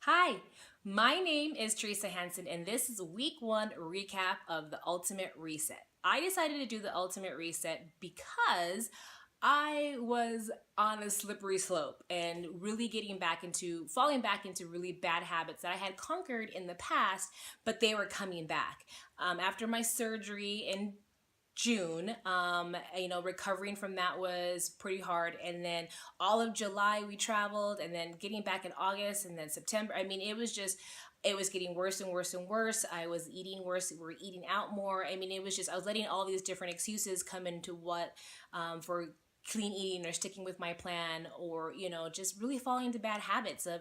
Hi, my name is Teresa Hansen, and this is a week one recap of the Ultimate Reset. I decided to do the Ultimate Reset because I was on a slippery slope and really falling back into really bad habits that I had conquered in the past, but they were coming back. After my surgery in June. Recovering from that was pretty hard. And then all of July we traveled, and then getting back in August, and then September. It was getting worse and worse and worse. I was eating worse. We were eating out more. I was letting all these different excuses come into what for clean eating or sticking with my plan, or just really falling into bad habits of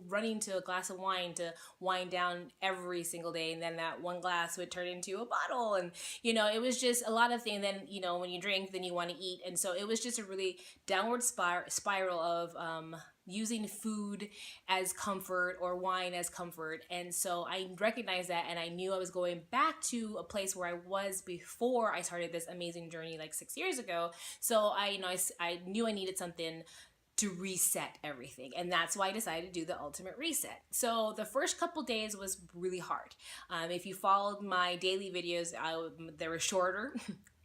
running to a glass of wine to wind down every single day, and then that one glass would turn into a bottle, and it was just a lot of things. And then when you drink, then you want to eat, and so it was just a really downward spiral of using food as comfort or wine as comfort. And so I recognized that, and I knew I was going back to a place where I was before I started this amazing journey like 6 years ago. So I knew I needed something to reset everything, and that's why I decided to do the Ultimate Reset. So the first couple days was really hard. If you followed my daily videos, they were shorter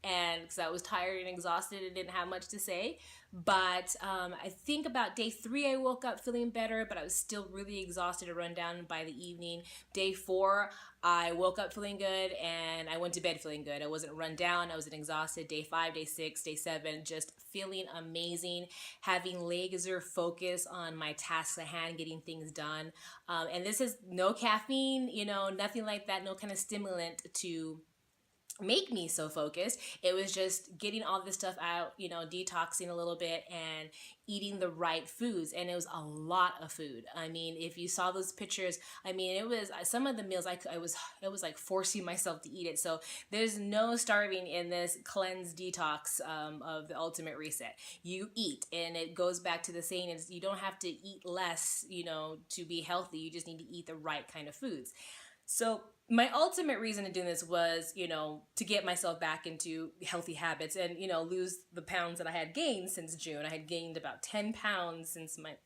and because I was tired and exhausted and didn't have much to say. But I think about day 3, I woke up feeling better, but I was still really exhausted and run down by the evening. Day 4, I woke up feeling good and I went to bed feeling good. I wasn't run down, I wasn't exhausted. Day 5, day 6, day 7, just feeling amazing, having laser focus on my tasks at hand, getting things done. And this is no caffeine, nothing like that, no kind of stimulant to make me so focused. It was just getting all this stuff out, detoxing a little bit and eating the right foods. And it was a lot of food. If you saw those pictures, it was some of the meals it was like forcing myself to eat it. So there's no starving in this cleanse detox of the Ultimate Reset. You eat, and it goes back to the saying is you don't have to eat less, to be healthy. You just need to eat the right kind of foods. So my ultimate reason to do this was, to get myself back into healthy habits and, lose the pounds that I had gained since June. I had gained about 10 pounds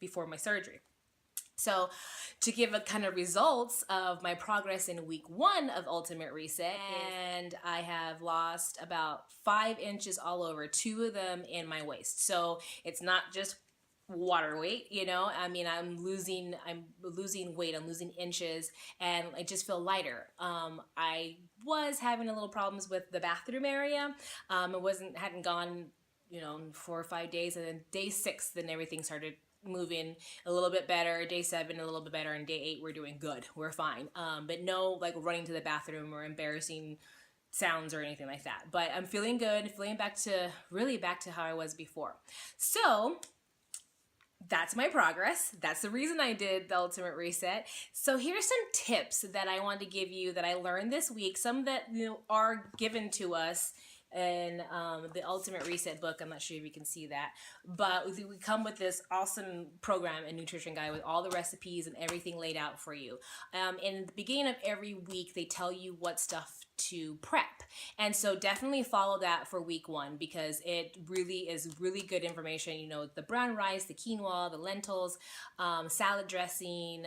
before my surgery. So to give a kind of results of my progress in week 1 of Ultimate Reset, and I have lost about 5 inches all over, 2 of them in my waist. So it's not just water weight, I'm losing weight, I'm losing inches, and I just feel lighter. I was having a little problems with the bathroom area. Hadn't gone 4 or 5 days, and then day 6 then everything started moving a little bit better. Day 7 a little bit better, and day 8 we're doing good, we're fine. But no like running to the bathroom or embarrassing sounds or anything like that. But I'm feeling good, feeling back to how I was before. So that's my progress. That's the reason I did the Ultimate Reset. So here's some tips that I want to give you that I learned this week. Some that are given to us in the Ultimate Reset book. I'm not sure if you can see that, but we come with this awesome program and nutrition guide with all the recipes and everything laid out for you. In the beginning of every week, they tell you what stuff to prep. And so definitely follow that for week 1 because it really is really good information. The brown rice, the quinoa, the lentils, salad dressing,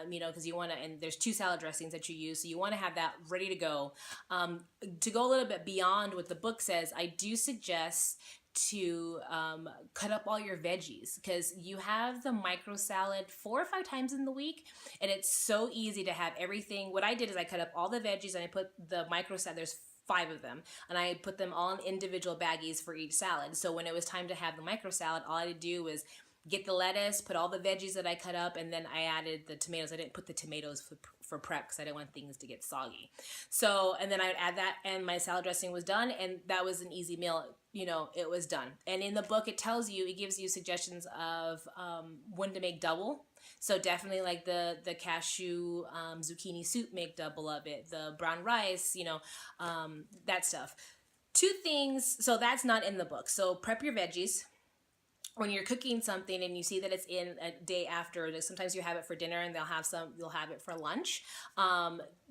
because you want to, and there's 2 salad dressings that you use. So you want to have that ready to go. To go a little bit beyond what the book says, I do suggest to cut up all your veggies because you have the micro salad 4 or 5 times in the week, and it's so easy to have everything. What I did is I cut up all the veggies and I put the micro salad, there's 5 of them, and I put them all in individual baggies for each salad. So when it was time to have the micro salad, all I had to do was get the lettuce, put all the veggies that I cut up, and then I added the tomatoes. I didn't put the tomatoes for prep because I didn't want things to get soggy. So, and then I would add that, and my salad dressing was done, and that was an easy meal. It was done. And in the book, it gives you suggestions of when to make double. So definitely like the cashew zucchini soup, make double of it. The brown rice, that stuff. 2 things, so that's not in the book. So prep your veggies. When you're cooking something and you see that it's in a day after, sometimes you have it for dinner and you'll have it for lunch.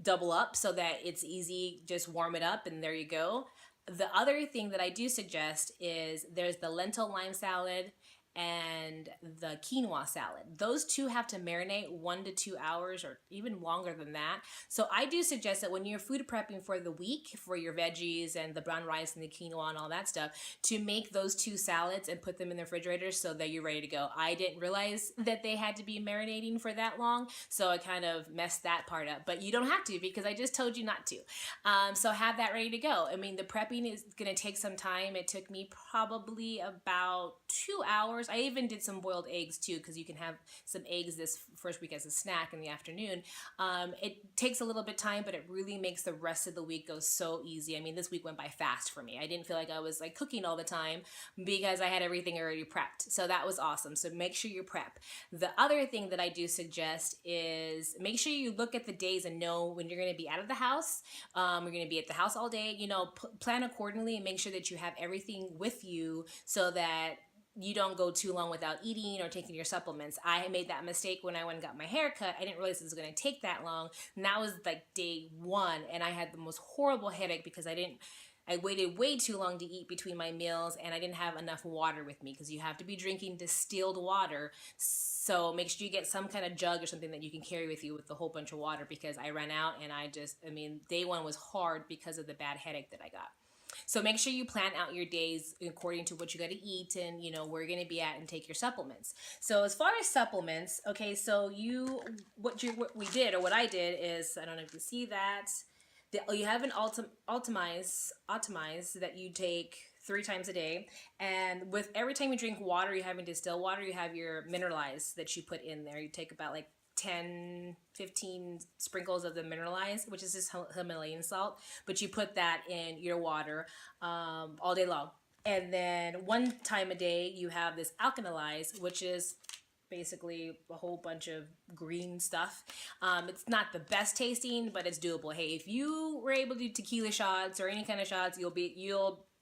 Double up so that it's easy, just warm it up and there you go. The other thing that I do suggest is there's the lentil lime salad and the quinoa salad. Those two have to marinate 1 to 2 hours or even longer than that. So I do suggest that when you're food prepping for the week for your veggies and the brown rice and the quinoa and all that stuff, to make those two salads and put them in the refrigerator so that you're ready to go. I didn't realize that they had to be marinating for that long, so I kind of messed that part up. But you don't have to, because I just told you not to. So have that ready to go. I mean, the prepping is going to take some time. It took me probably about 2 hours. I even did some boiled eggs too, because you can have some eggs this first week as a snack in the afternoon. It takes a little bit of time, but it really makes the rest of the week go so easy. I mean, this week went by fast for me. I didn't feel like I was like cooking all the time because I had everything already prepped. So that was awesome. So make sure you prep. The other thing that I do suggest is make sure you look at the days and know when you're going to be out of the house. You're going to be at the house all day. You know, plan accordingly and make sure that you have everything with you so that you don't go too long without eating or taking your supplements. I made that mistake when I went and got my hair cut. I didn't realize it was going to take that long. And that was like day 1, and I had the most horrible headache because I waited way too long to eat between my meals, and I didn't have enough water with me, because you have to be drinking distilled water. So make sure you get some kind of jug or something that you can carry with you with a whole bunch of water, because I ran out, and I mean, day 1 was hard because of the bad headache that I got. So make sure you plan out your days according to what you got to eat and, you know, where you're going to be at, and take your supplements. So as far as supplements, okay, so what we did, or what I did is, I don't know if you see that, you have an Optimize that you take 3 times a day. And with every time you drink water, you have in distilled water, you have your Mineralize that you put in there. You take about like 10, 15 sprinkles of the Mineralize, which is this Himalayan salt, but you put that in your water all day long. And then 1 time a day, you have this Alkalize, which is basically a whole bunch of green stuff. It's not the best tasting, but it's doable. Hey, if you were able to do tequila shots or any kind of shots,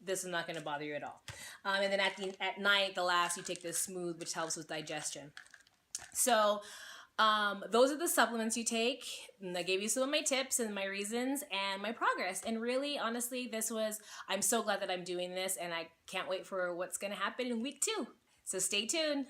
this is not going to bother you at all. And then at night, the last, you take this Smooth, which helps with digestion. So those are the supplements you take. And I gave you some of my tips and my reasons and my progress. And really, honestly, I'm so glad that I'm doing this, and I can't wait for what's going to happen in week 2. So stay tuned.